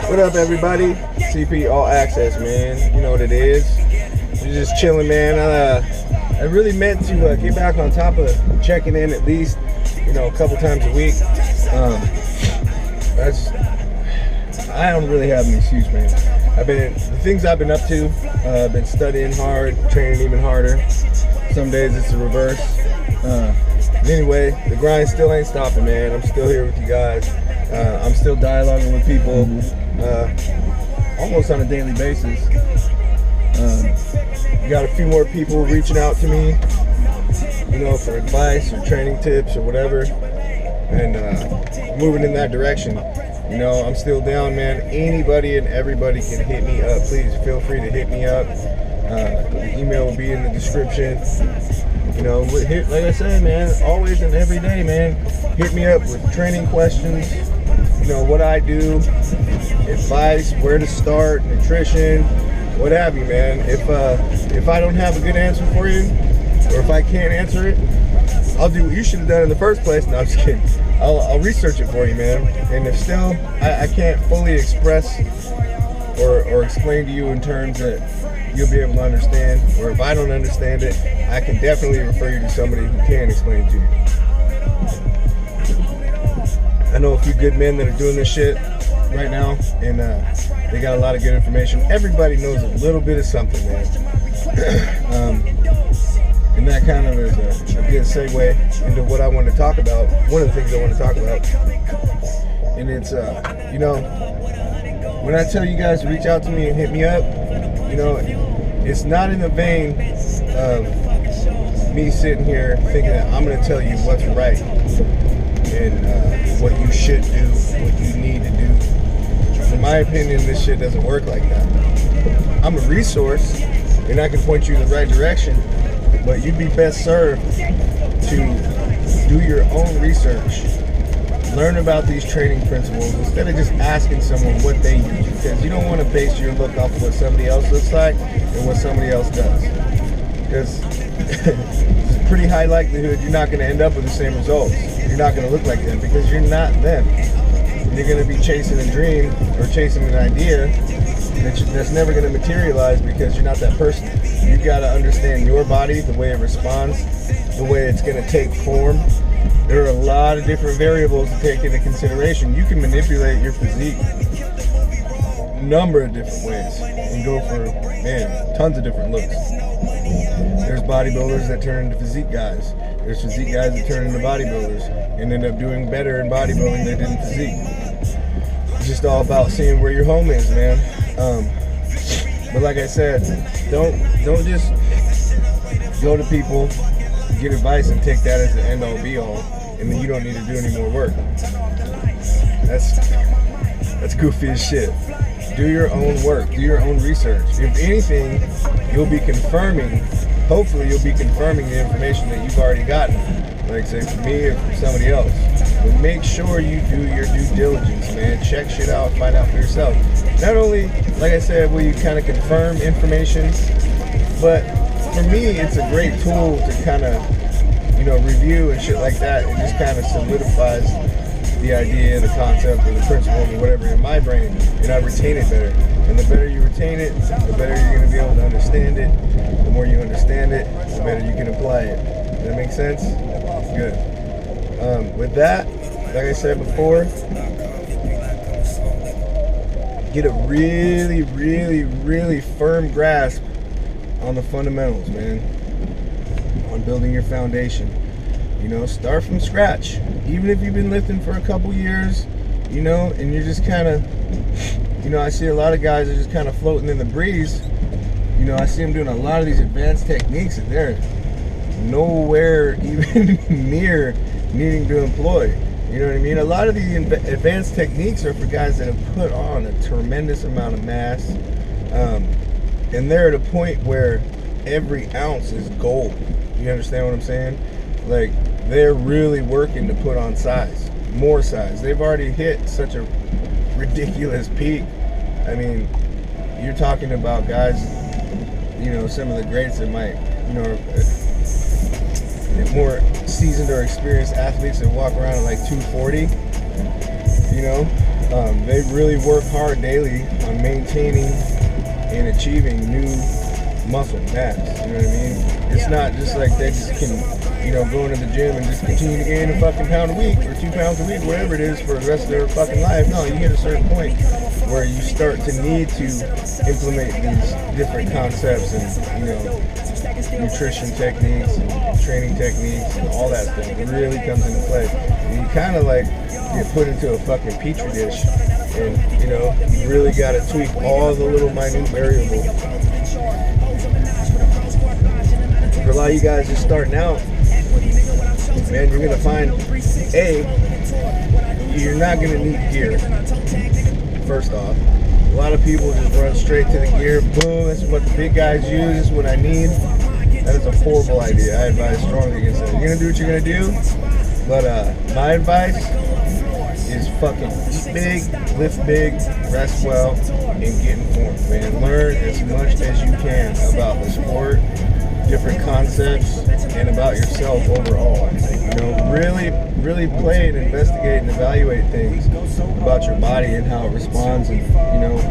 What up, everybody? CP All Access, man. You know what it is. We're just chilling, man. I really meant to get back on top of checking in at least, a couple times a week. I don't really have an excuse, man. The things I've been up to. I've been studying hard, training even harder. Some days it's the reverse. Anyway, the grind still ain't stopping, man. I'm still here with you guys. I'm still dialoguing with people almost on a daily basis. Got a few more people reaching out to me, for advice or training tips or whatever, and moving in that direction. I'm still down, man. Anybody and everybody can hit me up. Please feel free to hit me up. The email will be in the description. Like I said, man, always and every day, man, hit me up with training questions, what I do, advice, where to start, nutrition, what have you, man. If I don't have a good answer for you, or if I can't answer it, I'll do what you should have done in the first place. No, I'm just kidding. I'll research it for you, man. And if still I can't fully express or explain to you in terms that you'll be able to understand, or if I don't understand it, I can definitely refer you to somebody who can explain it to you. I know a few good men that are doing this shit right now, and they got a lot of good information. Everybody knows a little bit of something, man. And that kind of is a good segue into what I want to talk about. One of the things I want to talk about, and it's when I tell you guys to reach out to me and hit me up, it's not in the vein of me sitting here thinking that I'm going to tell you what's right and what you should do, what you need to do. In my opinion, this shit doesn't work like that. I'm a resource, and I can point you in the right direction, but you'd be best served to do your own research. Learn about these training principles instead of just asking someone what they use, because you don't want to base your look off of what somebody else looks like and what somebody else does. Because it's a pretty high likelihood you're not going to end up with the same results. You're not going to look like them because you're not them. You're going to be chasing a dream or chasing an idea that's never going to materialize because you're not that person. You've got to understand your body, the way it responds, the way it's going to take form. There are a lot of different variables to take into consideration. You can manipulate your physique a number of different ways and go for, tons of different looks. There's bodybuilders that turn into physique guys. There's physique guys that turn into bodybuilders and end up doing better in bodybuilding than they did in physique. It's just all about seeing where your home is, man. But like I said, don't just go to people, get advice, and take that as the end-all be-all, and then you don't need to do any more work. That's goofy as shit. Do your own work. Do your own research. If anything, hopefully you'll be confirming the information that you've already gotten, like say from me or from somebody else. But make sure you do your due diligence, man. Check shit out, find out for yourself. Not only, like I said, will you kind of confirm information, but for me, it's a great tool to kind of, review and shit like that. It just kind of solidifies the idea, the concept, or the principle, or whatever in my brain, and I retain it better. And the better you retain it, the better you're going to be able to understand it. The more you understand it, the better you can apply it. Does that make sense? Good. With that, like I said before, get a really, really, really firm grasp on the fundamentals, man. On building your foundation. Start from scratch. Even if you've been lifting for a couple years, and you're just kind of, I see a lot of guys are just kind of floating in the breeze. I see them doing a lot of these advanced techniques that they're nowhere even near needing to employ. You know what I mean? A lot of the advanced techniques are for guys that have put on a tremendous amount of mass, and they're at a point where every ounce is gold. You understand what I'm saying? Like, they're really working to put on size, more size. They've already hit such a ridiculous peak. I mean, you're talking about guys, some of the greats that might, more seasoned or experienced athletes that walk around at like 240, They really work hard daily on maintaining and achieving new muscle mass. You know what I mean? It's not just like they just can, go into the gym and just continue to gain a fucking pound a week or 2 pounds a week, whatever it is, for the rest of their fucking life. No, you hit a certain point where you start to need to implement these different concepts and, nutrition techniques and training techniques and all that stuff. It really comes into play. And you kind of like get put into a fucking petri dish, and you really got to tweak all the little minute variables. For a lot of you guys just starting out, man, you're gonna find you're not gonna need gear. First off, a lot of people just run straight to the gear. Boom, this is what the big guys use. This is what I need. That is a horrible idea. I advise strongly against that. You're gonna do what you're gonna do, but my advice is fucking eat big, lift big, rest well, and get informed, man. Learn as much as you can about the sport, different concepts, and about yourself overall. Really play and investigate and evaluate things about your body and how it responds, and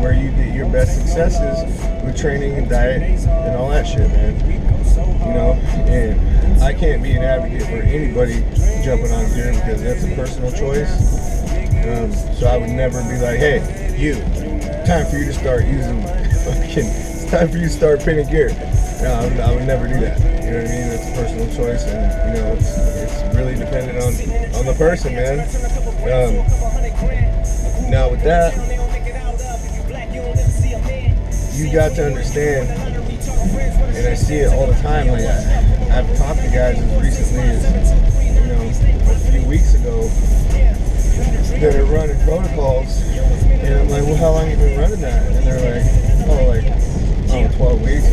where you get your best successes with training and diet and all that shit, man. And I can't be an advocate for anybody jumping on gear because that's a personal choice. So I would never be like, hey, time for you to start using it's time for you to start pinning gear. No, I would never do that. You know what I mean? That's a personal choice, and it's really dependent on the person, man. Now with that, you got to understand, and I see it all the time. Like I've talked to guys as recently as a few weeks ago that are running protocols, and I'm like, well, how long have you been running that? And they're like, 12 weeks.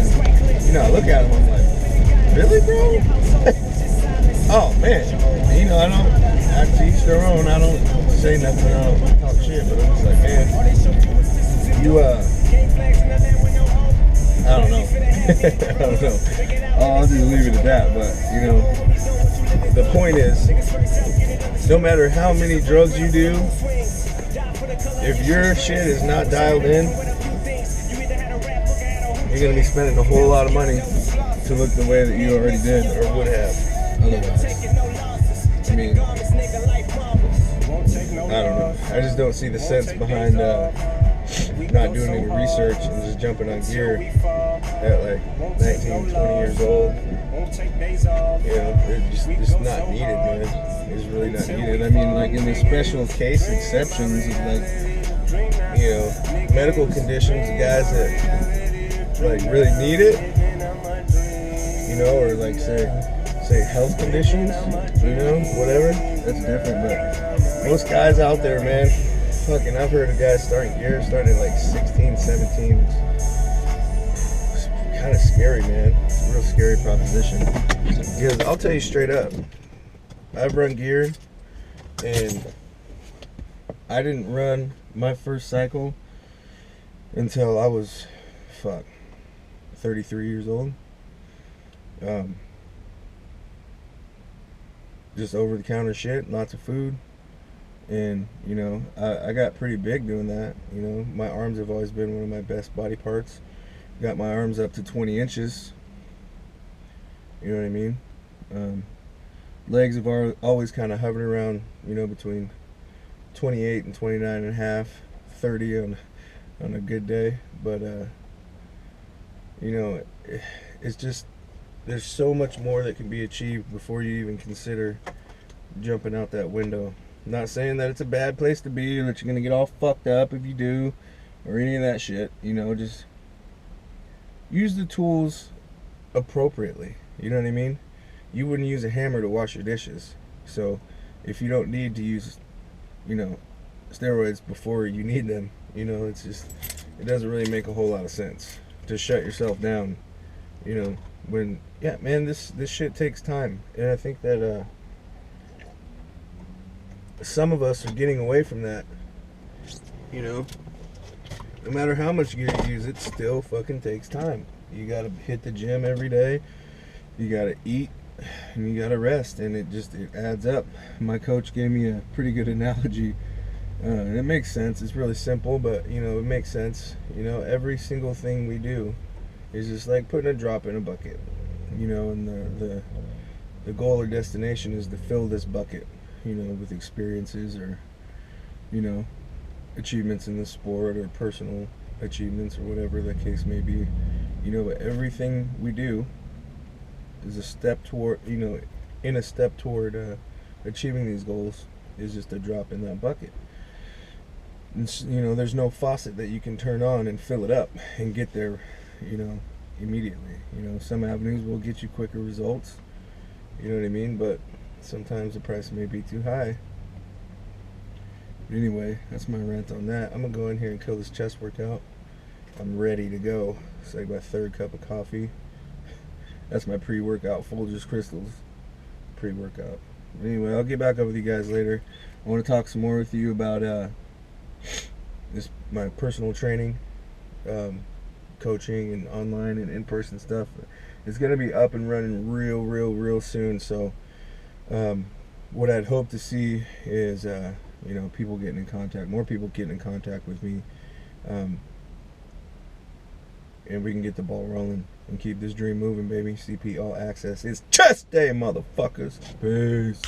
And I look at them, I'm like, really, bro? Oh man, I to each their own. I don't say nothing, I don't talk shit, but I'm just like, man, I don't know. I don't know. I'll just leave it at that. But the point is, no matter how many drugs you do, if your shit is not dialed in, you're gonna be spending a whole lot of money to look the way that you already did or would have otherwise. I mean, I don't know. I just don't see the sense behind not doing any research and just jumping on gear at like 19, 20 years old. It's not needed, man. It's really not needed. I mean, like in the special case exceptions of like, medical conditions, the guys that like really need it, or like say health conditions, whatever, that's different. But most guys out there, man, fucking, I've heard of guys starting at like 16, 17. It's kind of scary, man. It's a real scary proposition. Because I'll tell you straight up, I've run gear, and I didn't run my first cycle until I was 33 years old. Just over-the-counter shit, lots of food, and I got pretty big doing that. My arms have always been one of my best body parts. Got my arms up to 20 inches. You know what I mean? Legs have always kind of hovered around, between 28 and 29 and a half, 30 on a good day. But it's just, there's so much more that can be achieved before you even consider jumping out that window. I'm not saying that it's a bad place to be or that you're gonna get all fucked up if you do, or any of that shit. Just use the tools appropriately. You know what I mean? You wouldn't use a hammer to wash your dishes. So if you don't need to use, steroids before you need them, it's just, it doesn't really make a whole lot of sense to shut yourself down, when, yeah, man, this shit takes time. And I think that some of us are getting away from that. No matter how much gear you use, it still fucking takes time. You gotta hit the gym every day, you gotta eat, and you gotta rest, and it adds up. My coach gave me a pretty good analogy And it makes sense. It's really simple, but you know, it makes sense. You know, every single thing we do is just like putting a drop in a bucket. You know, and the goal or destination is to fill this bucket, you know, with experiences or, you know, achievements in the sport or personal achievements or whatever the case may be. You know, but everything we do is a step toward, you know, in a step toward achieving these goals is just a drop in that bucket. And, you know, there's no faucet that you can turn on and fill it up and get there, you know, immediately. You know, some avenues will get you quicker results, you know what I mean, but sometimes the price may be too high. But anyway, that's my rant on that. I'm gonna go in here and kill this chest workout. I'm ready to go. It's like my third cup of coffee. That's my pre-workout Folgers Crystals pre-workout. Anyway, I'll get back up with you guys later. I want to talk some more with you about this, my personal training, coaching, and online and in-person stuff. It's gonna be up and running real soon. So, what I'd hope to see is, you know, people getting in contact, more people getting in contact with me, and we can get the ball rolling and keep this dream moving, baby. CP All Access. It's chest day, motherfuckers. Peace.